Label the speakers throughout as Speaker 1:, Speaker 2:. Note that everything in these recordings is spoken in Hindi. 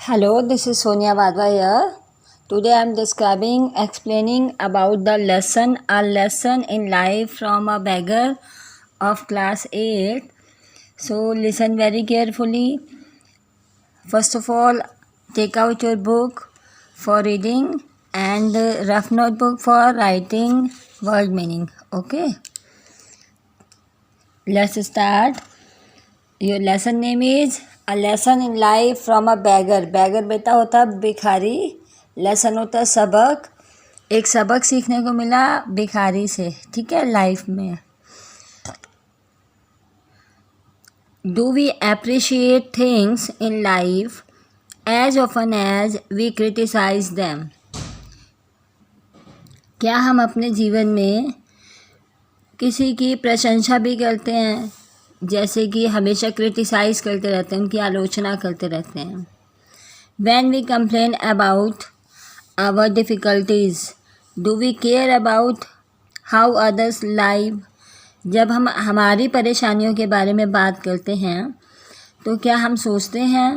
Speaker 1: Hello, this is Sonia Vadva here. Today I am explaining about the lesson, a lesson in life from a beggar of class 8. So listen very carefully. First of all, take out your book for reading and rough notebook for writing word meaning. Okay, let's start. Your lesson name is A Lesson in Life from a Beggar. Beggar बेटा होता है भिखारी, लेसन होता है सबक. एक सबक सीखने को मिला भिखारी से, ठीक है, लाइफ में. Do we appreciate things in life as often as we criticize them? क्या हम अपने जीवन में किसी की प्रशंसा भी करते हैं, जैसे कि हमेशा क्रिटिसाइज़ करते रहते हैं, उनकी आलोचना करते रहते हैं. When we complain about our difficulties, do we care about how others live? जब हम हमारी परेशानियों के बारे में बात करते हैं तो क्या हम सोचते हैं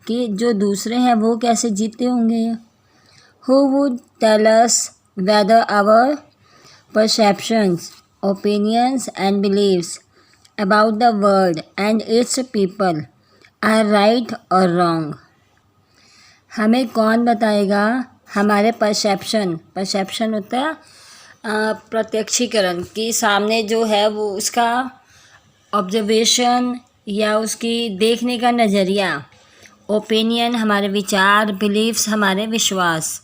Speaker 1: कि जो दूसरे हैं वो कैसे जीते होंगे? Who would tell us whether our perceptions, opinions and beliefs about the world and its people are right or wrong? हमें कौन बताएगा हमारे परसेप्शन होता है प्रत्यक्षीकरण, कि सामने जो है वो उसका ऑब्जर्वेशन या उसकी देखने का नज़रिया, ओपिनियन हमारे विचार, बिलीव्स हमारे विश्वास,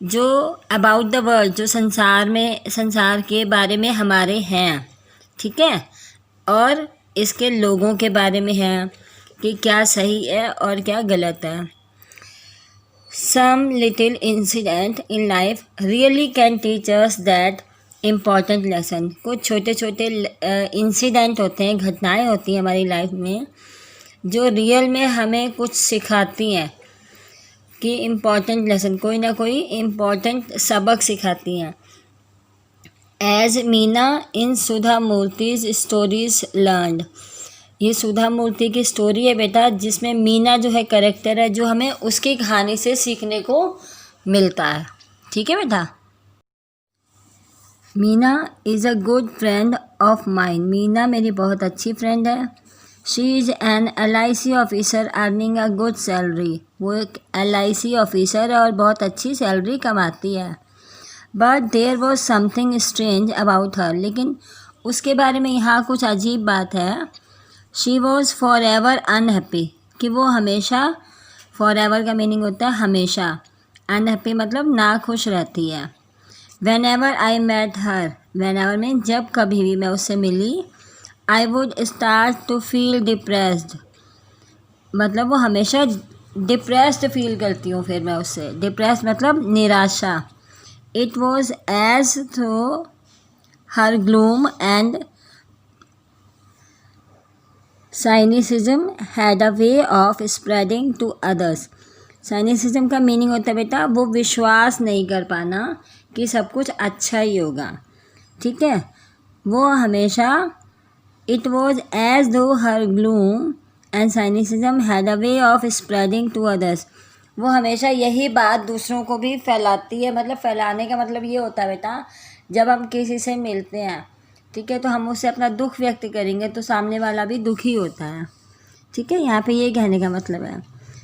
Speaker 1: जो अबाउट द वर्ल्ड जो संसार के बारे में हमारे हैं, ठीक है, और इसके लोगों के बारे में है कि क्या सही है और क्या गलत है. Some little incident in life really can teach us that important lesson. कुछ छोटे छोटे इंसिडेंट होते हैं, घटनाएं होती हैं हमारी लाइफ में जो रियल में हमें कुछ सिखाती हैं, कि इम्पॉर्टेंट लेसन, कोई ना कोई इम्पॉर्टेंट सबक सिखाती हैं. एज मीना इन सुधा मूर्तिज स्टोरीज लर्नड. ये सुधा मूर्ति की स्टोरी है बेटा, जिसमें मीना जो है कैरेक्टर है, जो हमें उसकी कहानी से सीखने को मिलता है. ठीक है बेटा. Meena is a good friend of mine. Meena मेरी बहुत अच्छी फ्रेंड है. She is an LIC officer earning a good salary. वो एक LIC ऑफिसर है और बहुत अच्छी सैलरी कमाती है. But there was something strange about her. लेकिन उसके बारे में यहाँ कुछ अजीब बात है. She was forever unhappy, कि वो हमेशा, फॉर एवर का मीनिंग होता है हमेशा, अनहैप्पी मतलब ना खुश रहती है. Whenever I met her, whenever में जब कभी भी मैं उससे मिली, I would start to feel depressed, मतलब वो हमेशा डिप्रेस्ड फील करती हूँ फिर मैं उससे. डिप्रेस्ड मतलब निराशा. It was as through her gloom and cynicism had a way of spreading to others. Cynicism का मीनिंग होता है बेटा वो विश्वास नहीं कर पाना कि सब कुछ अच्छा ही होगा. ठीक है. वो हमेशा, it was as though her gloom and cynicism had a way of spreading to others. वो हमेशा यही बात दूसरों को भी फैलाती है. मतलब फैलाने का मतलब ये होता है बेटा, जब हम किसी से मिलते हैं, ठीक है, तो हम उससे अपना दुख व्यक्त करेंगे तो सामने वाला भी दुखी होता है. ठीक है, यहाँ पे ये कहने का मतलब है.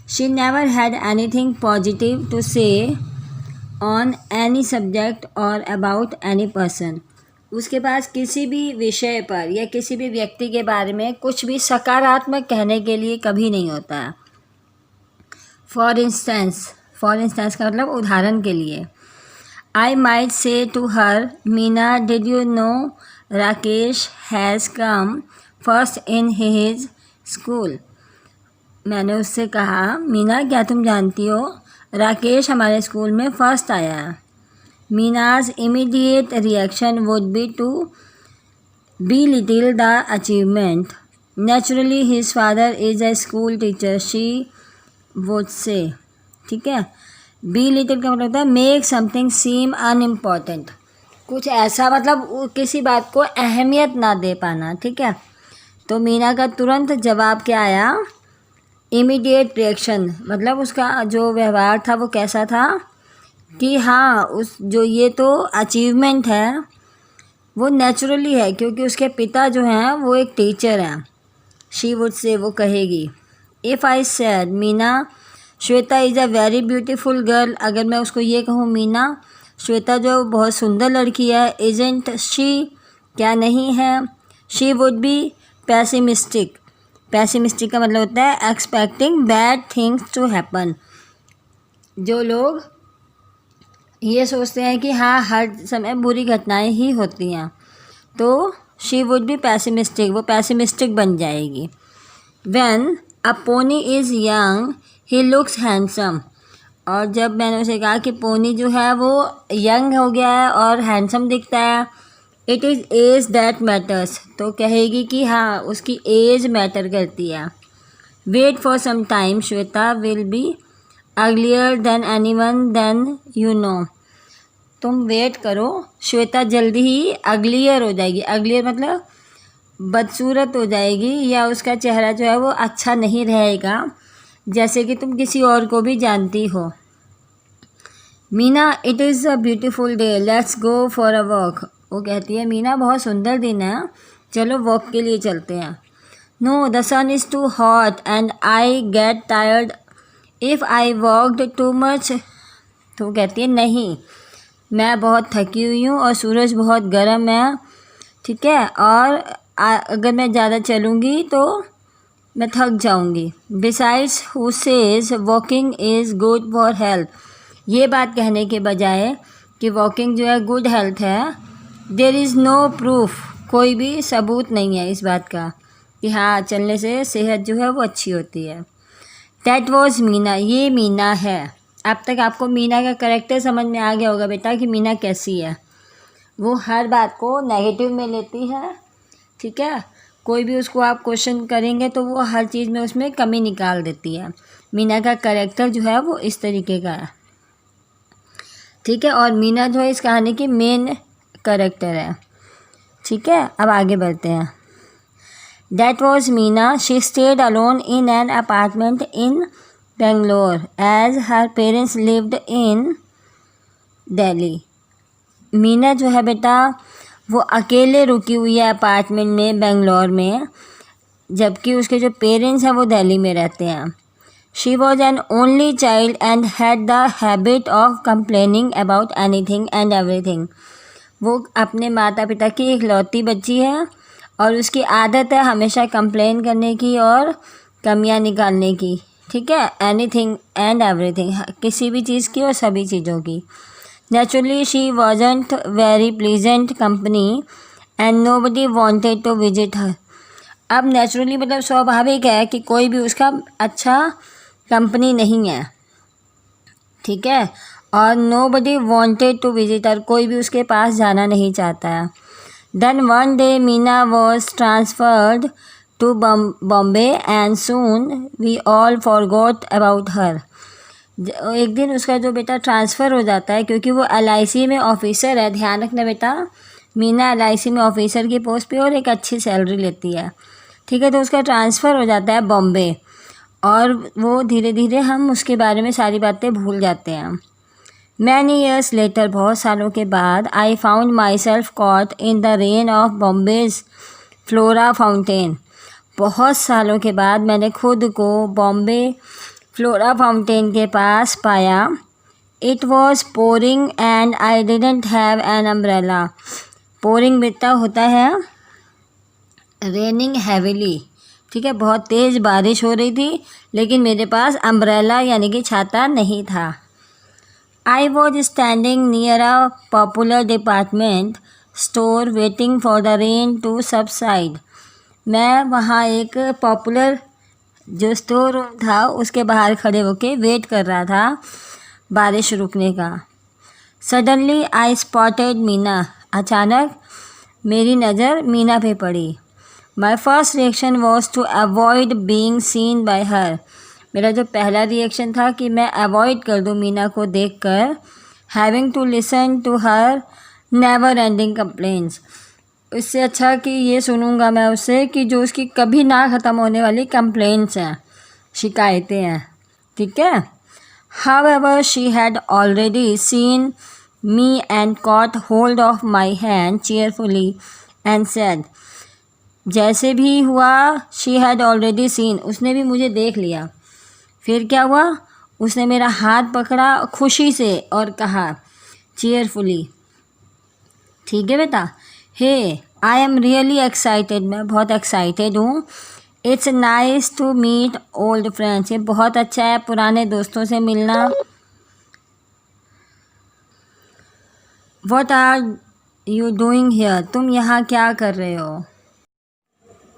Speaker 1: She never had anything positive to say on any subject और अबाउट एनी पर्सन. उसके पास किसी भी विषय पर या किसी भी व्यक्ति के बारे में कुछ भी सकारात्मक कहने के लिए कभी नहीं होता है. फॉर इंस्टेंस का मतलब उदाहरण के लिए, I might say to her, Meena did you know Rakesh has come first in his school. मैंने उससे कहा, मीना क्या तुम जानती हो राकेश हमारे स्कूल में फ़र्स्ट आया है. Meena's immediate reaction would be to belittle the achievement. Naturally his father is a school teacher, she would say. ठीक है. बी लिटिल का मतलब होता है मेक समथिंग सीम अनइम्पॉर्टेंट. कुछ ऐसा मतलब किसी बात को अहमियत ना दे पाना. ठीक है. तो मीना का तुरंत जवाब क्या आया, इमीडिएट रिएक्शन मतलब उसका जो व्यवहार था वो कैसा था कि हाँ उस जो ये तो अचीवमेंट है वो नेचुरली है क्योंकि उसके पिता जो हैं वो एक टीचर हैं। शी वुड से वो कहेगी if I said Meena Shweta is a very beautiful girl, अगर मैं उसको ये कहूँ मीना श्वेता जो बहुत सुंदर लड़की है, इजेंट शी क्या नहीं है, she would be pessimistic. Pessimistic का मतलब होता है expecting bad things to happen. जो लोग ये सोचते हैं कि हाँ हर समय बुरी घटनाएं ही होती हैं, तो शी वुड बी पैसिमिस्टिक, वो पैसिमिस्टिक बन जाएगी। When a pony is young he looks handsome, और जब मैंने उसे कहा कि पोनी जो है वो यंग हो गया है और हैंडसम दिखता है, it is age that matters, तो कहेगी कि हाँ उसकी एज मैटर करती है। Wait for some time Shweta will be uglier than anyone than you know, तुम वेट करो श्वेता जल्दी ही अगलियर हो जाएगी। अगलियर मतलब बदसूरत हो जाएगी या उसका चेहरा जो है वो अच्छा नहीं रहेगा जैसे कि तुम किसी और को भी जानती हो। Meena it is a beautiful day let's go for a walk, वो कहती है मीना बहुत सुंदर दिन है, चलो वॉक के लिए चलते हैं। No the sun is too hot and I get tired if I walked too much, तो वो कहती है नहीं मैं बहुत थकी हुई हूँ और सूरज बहुत गर्म है, ठीक है, और अगर मैं ज़्यादा चलूँगी तो मैं थक जाऊँगी। Besides who says walking is good for health, ये बात कहने के बजाय कि वॉकिंग जो है गुड हेल्थ है, देयर इज़ नो प्रूफ, कोई भी सबूत नहीं है इस बात का कि हाँ चलने से सेहत जो है वो अच्छी होती है। दैट वॉज मीना, ये मीना है। अब तक आपको मीना का करैक्टर समझ में आ गया होगा बेटा कि मीना कैसी है। वो हर बात को नेगेटिव में लेती है, ठीक है, कोई भी उसको आप क्वेश्चन करेंगे तो वो हर चीज़ में उसमें कमी निकाल देती है। मीना का करैक्टर जो है वो इस तरीके का है, ठीक है, और मीना जो है इस कहानी की मेन करैक्टर है, ठीक है। अब आगे बढ़ते हैं। That was Meena, she stayed alone in an apartment in Bangalore as her parents lived in Delhi. Meena जो है बेटा वो अकेले रुकी हुई है अपार्टमेंट में बेंगलोर में, जबकि उसके जो पेरेंट्स हैं वो दिल्ली में रहते हैं। She was an only child and had the habit of complaining about anything and everything, वो अपने माता पिता की इकलौती बच्ची है और उसकी आदत है हमेशा कंप्लेन करने की और कमियां निकालने की, ठीक है, एनीथिंग एंड एवरीथिंग, किसी भी चीज़ की और सभी चीज़ों की। Naturally she wasn't very pleasant company and nobody wanted to visit her, अब नेचुरली मतलब स्वाभाविक है कि कोई भी उसका अच्छा कंपनी नहीं है, ठीक है, और nobody wanted to visit her, कोई भी उसके पास जाना नहीं चाहता है। Then one day Meena was transferred to Bombay and soon we all forgot about her, एक दिन उसका जो बेटा ट्रांसफ़र हो जाता है क्योंकि वो LIC में ऑफिसर है, ध्यान रखना बेटा मीना LIC में ऑफिसर की पोस्ट पे और एक अच्छी सैलरी लेती है, ठीक है, तो उसका ट्रांसफ़र हो जाता है बॉम्बे और वो धीरे धीरे हम उसके बारे में सारी बातें भूल जाते हैं। मैनी ईयर्स लेटर, बहुत सालों के बाद, I found myself caught in the rain of Bombay's Flora Fountain, बहुत सालों के बाद मैंने खुद को बॉम्बे फ्लोरा फाउंटेन के पास पाया। It was pouring and I didn't have an umbrella, pouring बेटा होता है रेनिंग हैविली, ठीक है, बहुत तेज़ बारिश हो रही थी लेकिन मेरे पास अम्ब्रेला यानी कि छाता नहीं था। I was standing near a popular department store waiting for the rain to subside, मैं वहाँ एक पॉपुलर जो स्टोर रूम था उसके बाहर खड़े होके वेट कर रहा था बारिश रुकने का। सडनली आई स्पॉटेड मीना, अचानक मेरी नज़र मीना पे पड़ी। My first reaction was to avoid being seen by her, मेरा जो पहला रिएक्शन था कि मैं अवॉइड कर दूँ मीना को देखकर। Having to listen to her never ending complaints, इससे अच्छा कि ये सुनूंगा मैं उससे कि जो उसकी कभी ना ख़त्म होने वाली कंप्लेंट्स हैं, शिकायतें हैं, ठीक है। However, she had already seen me and caught hold of my hand cheerfully and said, जैसे भी हुआ, she had already seen, उसने भी मुझे देख लिया। फिर क्या हुआ, उसने मेरा हाथ पकड़ा खुशी से और कहा cheerfully, ठीक है बेटा। Hey I am really excited, मैं बहुत एक्साइटेड हूँ। It's nice to meet old friends, ये बहुत अच्छा है पुराने दोस्तों से मिलना। What are you doing here, तुम यहाँ क्या कर रहे हो।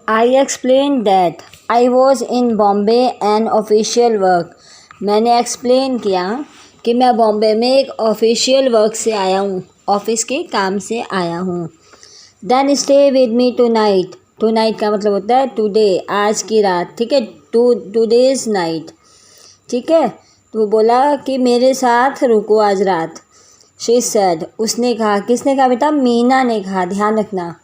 Speaker 1: I explain that I was in Bombay an official work, मैंने एक्सप्लेन किया कि मैं बॉम्बे में एक ऑफिशियल वर्क से आया हूँ, ऑफिस के काम से आया हूँ। Then stay with me tonight, tonight का मतलब होता है टुडे, आज की रात, ठीक है, टुडेज नाइट, ठीक है। तो वो बोला कि मेरे साथ रुको आज रात। शी सेड, उसने कहा, किसने कहा बेटा, मीना ने कहा, ध्यान रखना।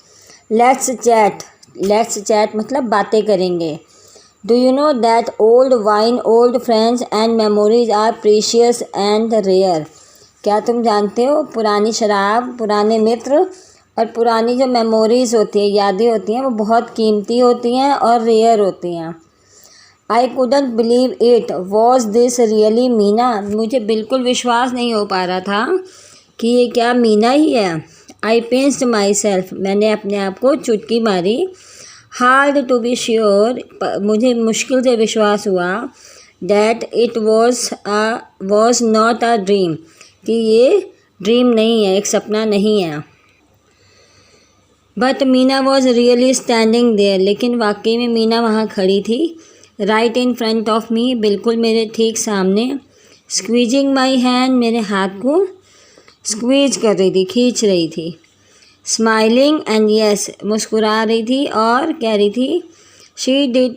Speaker 1: लेट्स चैट, लेट्स चैट मतलब बातें करेंगे। Do you know that old wine, old friends and memories are precious and rare, क्या तुम जानते हो पुरानी शराब, पुराने मित्र और पुरानी जो मेमोरीज़ होती है, यादें होती हैं, वो बहुत कीमती होती हैं और रेयर होती हैं। I couldn't believe it, was this really Meena, मुझे बिल्कुल विश्वास नहीं हो पा रहा था कि ये क्या मीना ही है। आई पिंच्ड माई सेल्फ, मैंने अपने आप को चुटकी मारी। हार्ड टू बी श्योर, मुझे मुश्किल से विश्वास हुआ। That it was not a dream, कि ये ड्रीम नहीं है, एक सपना नहीं है। But Meena was really standing there, लेकिन वाकई में मीना वहाँ खड़ी थी। Right in front of me, बिल्कुल मेरे ठीक सामने। स्क्वीजिंग माई हैंड, मेरे हाथ को स्क्वीज कर रही थी, खींच रही थी। स्माइलिंग एंड यस, मुस्कुरा रही थी और कह रही थी शी डिड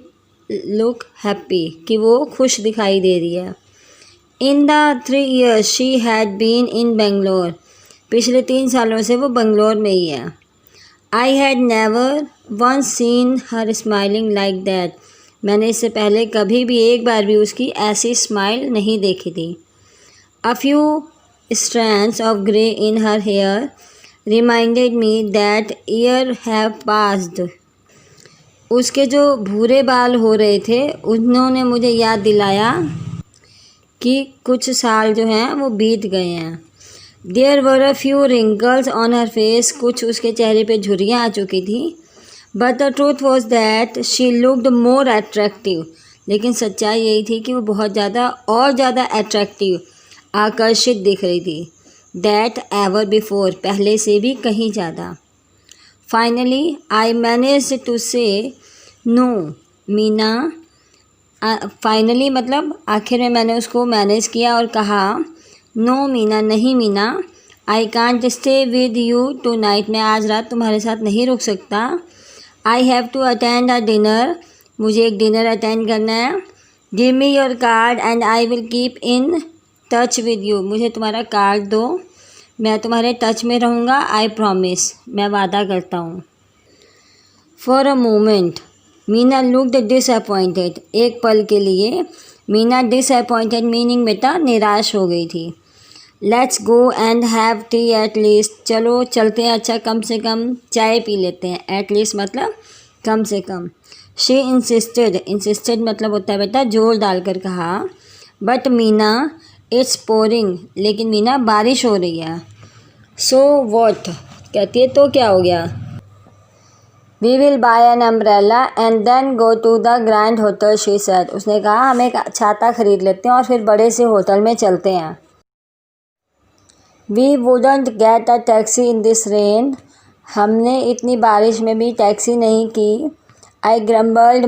Speaker 1: लुक हैप्पी, कि वो खुश दिखाई दे रही है। In the 3 years she had been in Bangalore, पिछले 3 सालों से वो बेंगलोर में ही है। I had never once seen her smiling like that, मैंने इससे पहले कभी भी एक बार भी उसकी ऐसी स्माइल नहीं देखी थी। A few strands of grey in her hair reminded me that year have passed, उसके जो भूरे बाल हो रहे थे उन्होंने मुझे याद दिलाया कि कुछ साल जो हैं वो बीत गए हैं। There were a few wrinkles on her face, कुछ उसके चेहरे पे झुर्रियाँ आ चुकी थी। But the truth was that she looked more attractive, लेकिन सच्चाई यही थी कि वो बहुत ज़्यादा और ज़्यादा अट्रैक्टिव, आकर्षित दिख रही थी। दैट एवर बिफोर, पहले से भी कहीं ज़्यादा। फाइनली आई मैनेज टू से नो मीना, फाइनली मतलब आखिर में मैंने उसको मैनेज किया और कहा नो मीना, नहीं Meena. I can't stay with you tonight, मैं आज रात तुम्हारे साथ नहीं रुक सकता। I have to attend a dinner, मुझे एक डिनर अटेंड करना है। Give me your card and I will keep in touch with you, मुझे तुम्हारा कार्ड दो, मैं तुम्हारे टच में रहूँगा। आई प्रॉमिस, मैं वादा करता हूँ। For a moment Meena looked disappointed, एक पल के लिए मीना डिसअपॉइंटेड मीनिंग बेटा निराश हो गई थी। Let's go and have T at least, चलो चलते हैं, अच्छा कम से कम चाय पी लेते हैं। एट लीस्ट मतलब कम से कम। शी इंसिस्टेड, इंसिस्टेड मतलब होता है बेटा जोर डालकर कहा। बट मीना इट्स पोरिंग, लेकिन मीना बारिश हो रही है। सो वॉट, कहती है तो क्या हो गया। We will buy an umbrella and then go to the grand hotel, she said, उसने कहा हम एक छाता खरीद लेते हैं और फिर बड़े से होटल में चलते हैं। We wouldn't get a taxi in this rain, हमने इतनी बारिश में भी टैक्सी नहीं की। आई ग्रम्बल्ड,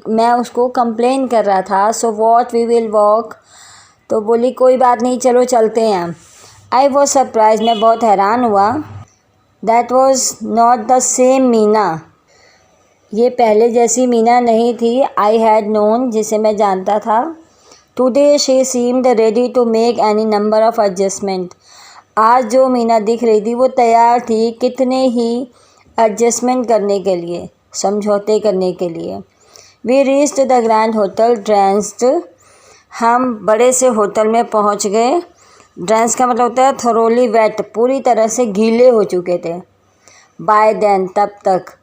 Speaker 1: मैं उसको कंप्लेन कर रहा था। So what we will walk, तो बोली कोई बात नहीं चलो चलते हैं। आई वॉज सरप्राइज, मैं बहुत हैरान हुआ। That was not the same Meena, ये पहले जैसी मीना नहीं थी। आई हैड नोन, जिसे मैं जानता था। Today she seemed ready to make any number of adjustment, आज जो मीना दिख रही थी वो तैयार थी कितने ही एडजस्टमेंट करने के लिए, समझौते करने के लिए। We reached the grand hotel drenched. हम बड़े से होटल में पहुंच गए। ड्रेंस का मतलब होता है थोरोली वेट, पूरी तरह से गीले हो चुके थे। बाय देन, तब तक।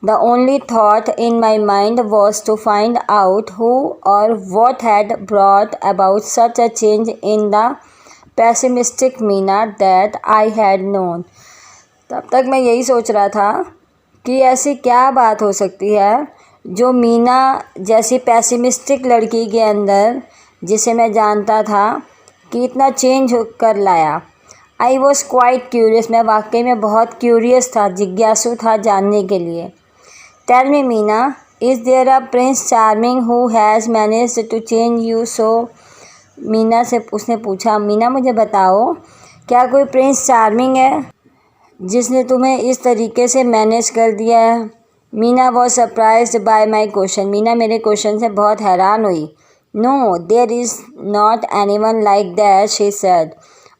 Speaker 1: The only thought in my mind was to find out who और what had brought about such a change in the pessimistic Meena that I had known. तब तक मैं यही सोच रहा था कि ऐसी क्या बात हो सकती है जो मीना जैसी पेसिमिस्टिक लड़की के अंदर, जिसे मैं जानता था, कि इतना चेंज कर लाया। आई वॉज क्वाइट क्यूरियस, मैं वाकई में बहुत क्यूरियस था, जिज्ञासु था जानने के लिए। Tell me Meena, is there a prince charming who has managed to change you so. Meena से उसने पूछा, मीना मुझे बताओ, क्या कोई प्रिंस चार्मिंग है जिसने तुम्हें इस तरीके से मैनेज कर दिया है। Meena was surprised by my question. Meena मेरे क्वेश्चन से बहुत हैरान हुई। No there is not anyone like that, she said.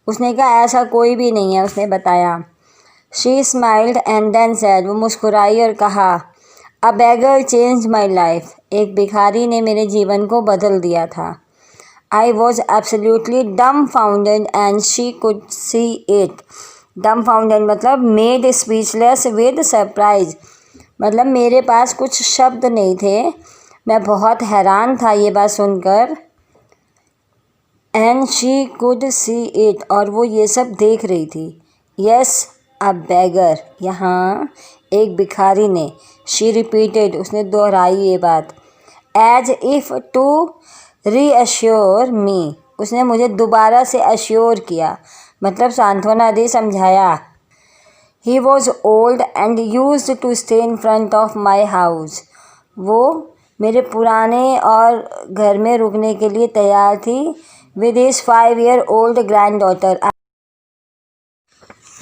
Speaker 1: उसने कहा ऐसा कोई भी नहीं है, उसने बताया। She smiled and then said, वो मुस्कुराई और कहा, अ बेगर चेंज माई लाइफ, एक भिखारी ने मेरे जीवन को बदल दिया था। I was absolutely डम्बफाउंडेड and she could see it. डम्बफाउंडेड मतलब मेड स्पीचलेस विद सरप्राइज, मतलब मेरे पास कुछ शब्द नहीं थे, मैं बहुत हैरान था ये बात सुनकर। And she could see it, और वो ये सब देख रही थी। यस अ बेगर, यहाँ एक भिखारी ने। शी रिपीटेड, उसने दोहराई ये बात। एज इफ़ टू रीअश्योर मी, उसने मुझे दोबारा से अश्योर किया, मतलब सांत्वना दी, समझाया। He was old and used to stay in front of my house. वो मेरे पुराने और घर में रुकने के लिए तैयार थी। With his 5-year-old granddaughter.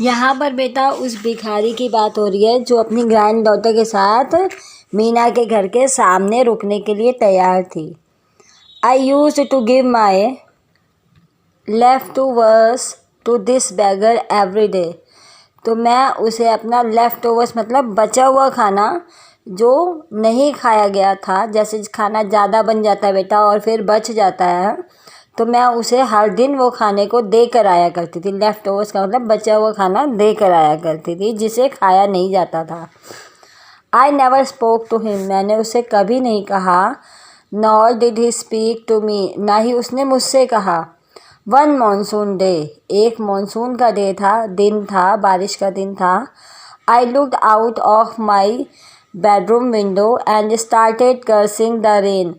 Speaker 1: यहाँ पर बेटा उस भिखारी की बात हो रही है जो अपनी ग्रैंड डॉटर के साथ मीना के घर के सामने रुकने के लिए तैयार थी। I used to give my leftovers to this beggar every day. तो मैं उसे अपना लेफ़्ट ओवर्स मतलब बचा हुआ खाना जो नहीं खाया गया था, जैसे खाना ज़्यादा बन जाता है बेटा और फिर बच जाता है, तो मैं उसे हर दिन वो खाने को दे कर आया करती थी। लेफ़्ट ओवर्स का मतलब बचा हुआ खाना दे कर आया करती थी जिसे खाया नहीं जाता था। I never spoke to him, मैंने उसे कभी नहीं कहा। Nor did he speak to me, ना ही उसने मुझसे कहा। वन मानसून डे, एक मानसून का दिन था, बारिश का दिन था। I looked out of my bedroom window and started cursing the rain.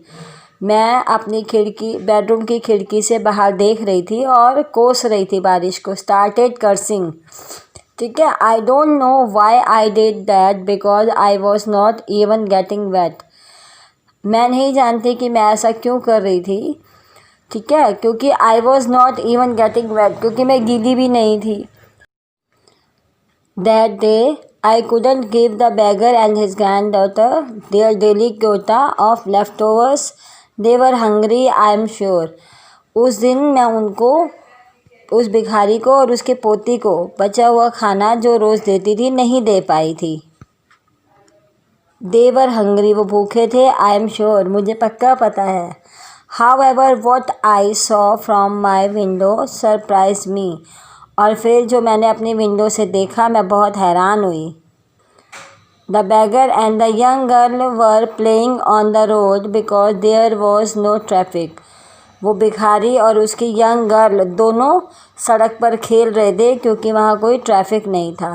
Speaker 1: मैं अपनी बेडरूम की खिड़की से बाहर देख रही थी और कोस रही थी बारिश को। स्टार्टेड कर्सिंग, ठीक है। I don't know why I did that because I was not even getting wait. मैं नहीं जानती कि मैं ऐसा क्यों कर रही थी, ठीक है, क्योंकि I was not even getting wait, क्योंकि मैं गीली भी नहीं थी। That day I couldn't give the beggar and his grand daughter their daily Kyoto of left overs, they were hungry I am sure. उस दिन मैं उनको, उस भिखारी को और उसके पोती को बचा हुआ खाना जो रोज़ देती थी नहीं दे पाई थी। दे वर हंग्री, वो भूखे थे। आई एम श्योर, मुझे पक्का पता है। However, what I saw from my window surprised me. और फिर जो मैंने अपनी विंडो से देखा मैं बहुत हैरान हुई। The beggar and the young girl were playing on the road because there was no traffic. वो भिखारी और उसकी यंग गर्ल दोनों सड़क पर खेल रहे थे क्योंकि वहाँ कोई ट्रैफिक नहीं था।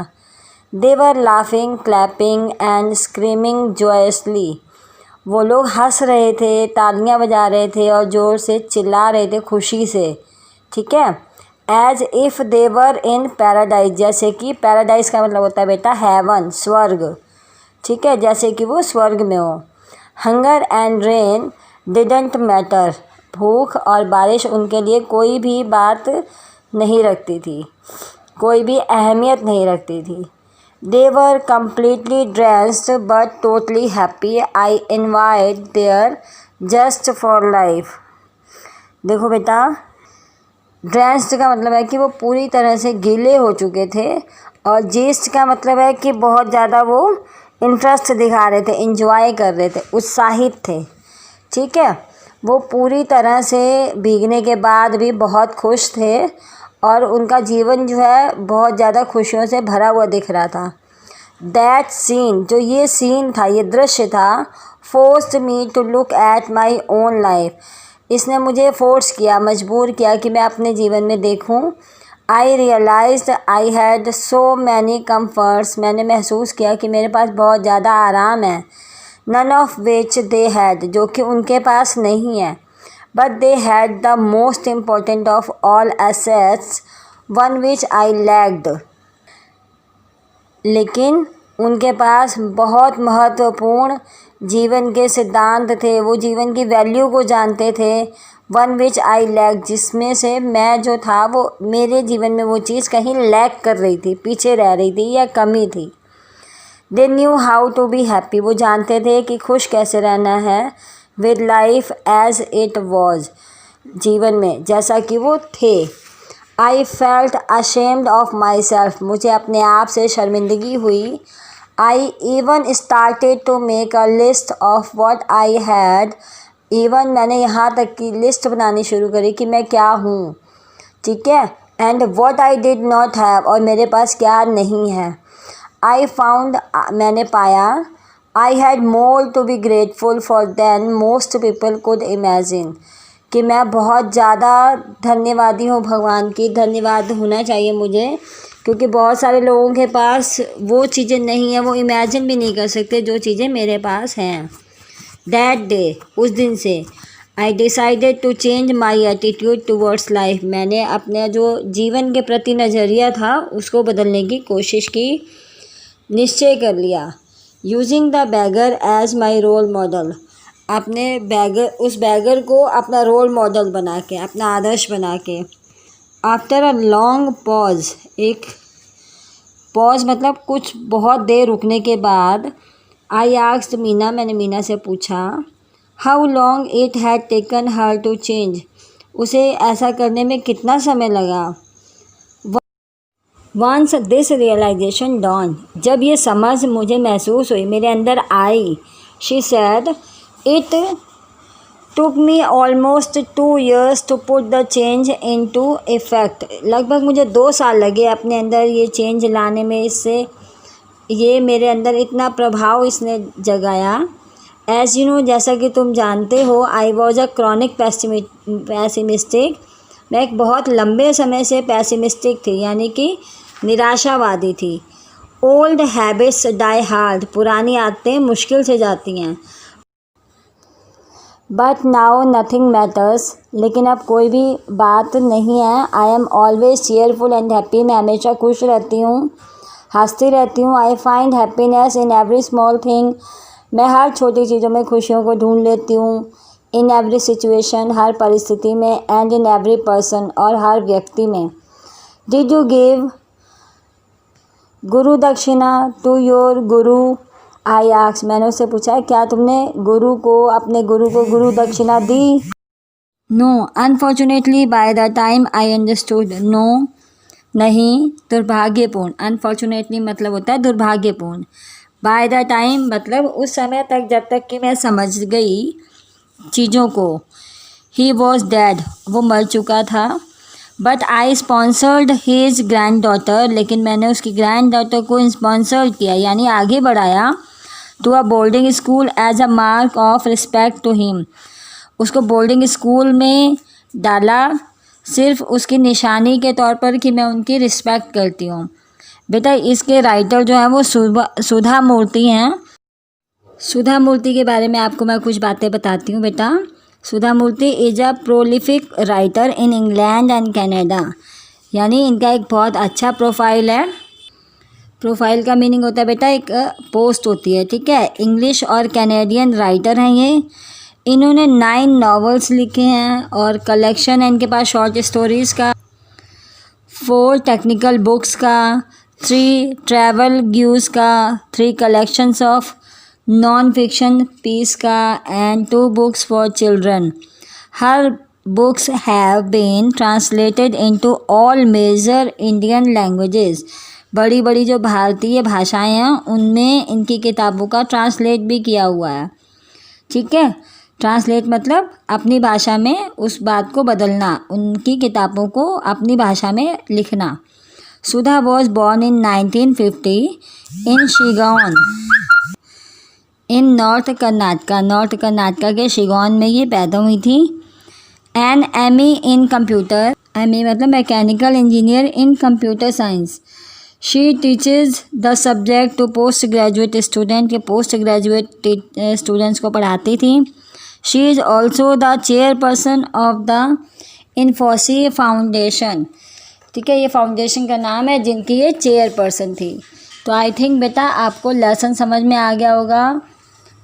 Speaker 1: They were laughing, clapping and screaming joyously. वो लोग हंस रहे थे, तालियां बजा रहे थे और ज़ोर से चिल्ला रहे थे खुशी से, ठीक है। As if they were in paradise, जैसे कि पैराडाइज का मतलब होता है बेटा हेवन, स्वर्ग, ठीक है, जैसे कि वो स्वर्ग में हो। Hunger and rain didn't matter, भूख और बारिश उनके लिए कोई भी बात नहीं रखती थी, कोई भी अहमियत नहीं रखती थी। They were completely drenched but totally happy. I envied their just for life. देखो बेटा, drenched का मतलब है कि वो पूरी तरह से गीले हो चुके थे, और zest का मतलब है कि बहुत ज़्यादा वो इंटरेस्ट दिखा रहे थे, इंजॉय कर रहे थे, उत्साहित थे। ठीक है। वो पूरी तरह से भीगने के बाद भी बहुत खुश थे और उनका जीवन जो है बहुत ज़्यादा खुशियों से भरा हुआ दिख रहा था। दैट सीन, जो ये सीन था, ये दृश्य था, forced me to look at my own life, इसने मुझे फोर्स किया, मजबूर किया कि मैं अपने जीवन में देखूं। I realised I had so many comforts, मैंने महसूस किया कि मेरे पास बहुत ज़्यादा आराम है। None of which they had, जो कि उनके पास नहीं है। But they had the most important of all assets, one which I lacked, लेकिन उनके पास बहुत महत्वपूर्ण जीवन के सिद्धांत थे, वो जीवन की वैल्यू को जानते थे। वन विच आई लैक, जिसमें से मैं जो था वो मेरे जीवन में वो चीज़ कहीं लैक कर रही थी, पीछे रह रही थी या कमी थी। They knew how to be happy, वो जानते थे कि खुश कैसे रहना है। With life as it was, जीवन में जैसा कि वो थे। I felt ashamed of myself, मुझे अपने आप से शर्मिंदगी हुई। I even started to make a list of what I had, even मैंने यहाँ तक की लिस्ट बनानी शुरू करी कि मैं क्या हूँ, ठीक है। And what I did not have, और मेरे पास क्या नहीं है। आई फाउंड, मैंने पाया। I had more to be grateful for than most people could imagine, कि मैं बहुत ज़्यादा धन्यवादी हूँ भगवान की, धन्यवाद होना चाहिए मुझे, क्योंकि बहुत सारे लोगों के पास वो चीज़ें नहीं हैं, वो इमेजिन भी नहीं कर सकते जो चीज़ें मेरे पास हैं। दैट डे, उस दिन से, I decided to change my attitude towards life, मैंने अपने जो जीवन के प्रति नज़रिया था उसको बदलने की कोशिश की, निश्चय कर लिया। Using the beggar as my role model, अपने बैगर, उस बैगर को अपना रोल मॉडल बना के, अपना आदर्श बना के। आफ्टर अ लॉन्ग पॉज, एक पॉज मतलब कुछ बहुत देर रुकने के बाद, आई आस्क्ड मीना, मैंने मीना से पूछा, how long it had taken her to change, उसे ऐसा करने में कितना समय लगा। वंस दिस रियलाइजेशन डॉन, जब ये समझ मुझे महसूस हुई, मेरे अंदर आई, she said, it took me almost 2 years to put the change into effect, लगभग मुझे 2 साल लगे अपने अंदर ये चेंज लाने में, इससे ये मेरे अंदर इतना प्रभाव इसने जगाया। एज यू नो, जैसा कि तुम जानते हो, I was a chronic pessimistic, मैं एक बहुत लंबे समय से पैसिमिस्टिक थी, यानी कि निराशावादी थी। ओल्ड हैबिट्स डाई हार्ड, पुरानी आदतें मुश्किल से जाती हैं। बट नाउ नथिंग मैटर्स, लेकिन अब कोई भी बात नहीं है। I am always cheerful and happy, मैं हमेशा खुश रहती हूँ, हंसती रहती हूँ। I find happiness in every small thing, मैं हर छोटी चीज़ों में खुशियों को ढूंढ लेती हूँ। इन एवरी सिचुएशन, हर परिस्थिति में। एंड इन एवरी पर्सन, और हर व्यक्ति में। डिड यू गिव गुरु दक्षिणा to your Guru, I asked, मैंने उससे पूछा, क्या तुमने गुरु को, अपने गुरु को गुरु दक्षिणा दी। No unfortunately by the time I understood, no नहीं, दुर्भाग्यपूर्ण, अनफॉर्चुनेटली मतलब होता है दुर्भाग्यपूर्ण, बाय द टाइम मतलब उस समय तक, जब तक कि मैं समझ गई चीज़ों को। ही वॉज डैड, वो मर चुका था। But I sponsored his granddaughter, लेकिन मैंने उसकी ग्रैंड डॉटर को स्पॉन्सर किया, यानी आगे बढ़ाया। To a boarding school as a mark of respect to him, उसको बोर्डिंग स्कूल में डाला सिर्फ उसकी निशानी के तौर पर कि मैं उनकी रिस्पेक्ट करती हूँ। बेटा इसके राइटर जो हैं वो सुधा मूर्ति हैं। सुधा मूर्ति के बारे में आपको मैं कुछ बातें बताती हूँ बेटा। Sudha Murthy is a prolific writer in England and Canada, यानी इनका एक बहुत अच्छा प्रोफाइल है। प्रोफाइल का मीनिंग होता है बेटा एक पोस्ट होती है, ठीक है। इंग्लिश और कैनेडियन राइटर हैं ये। इन्होंने 9 नॉवेल्स लिखे हैं और कलेक्शन है इनके पास शॉर्ट स्टोरीज़ का, 4 टेक्निकल बुक्स का, 3 ट्रैवल गिव्स का, 3 collections of non fiction piece का, and 2 books for children. Her books have been translated into all major Indian languages, बड़ी बड़ी जो भारतीय भाषाएं हैं उनमें इनकी किताबों का ट्रांसलेट भी किया हुआ है, ठीक है। ट्रांसलेट मतलब अपनी भाषा में उस बात को बदलना, उनकी किताबों को अपनी भाषा में लिखना। Sudha was born in 1950 in Shiggaon in north Karnataka के शिगौन में ये पैदा हुई थी। An MA. In computer, MA. मतलब mechanical engineer in computer science. She teaches the subject to post graduate student, के पोस्ट ग्रेजुएट स्टूडेंट्स को पढ़ाती थी। She is also the chairperson of the Infosys Foundation. ठीक है, ये फाउंडेशन का नाम है जिनकी ये चेयरपर्सन थी। तो आई थिंक बेटा आपको लेसन समझ में आ गया होगा।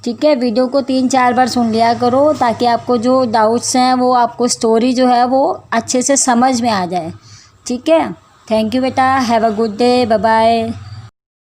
Speaker 1: ठीक है, वीडियो को 3-4 बार सुन लिया करो ताकि आपको जो डाउट्स हैं वो आपको स्टोरी जो है वो अच्छे से समझ में आ जाए। ठीक है, थैंक यू बेटा, have a good day, bye bye.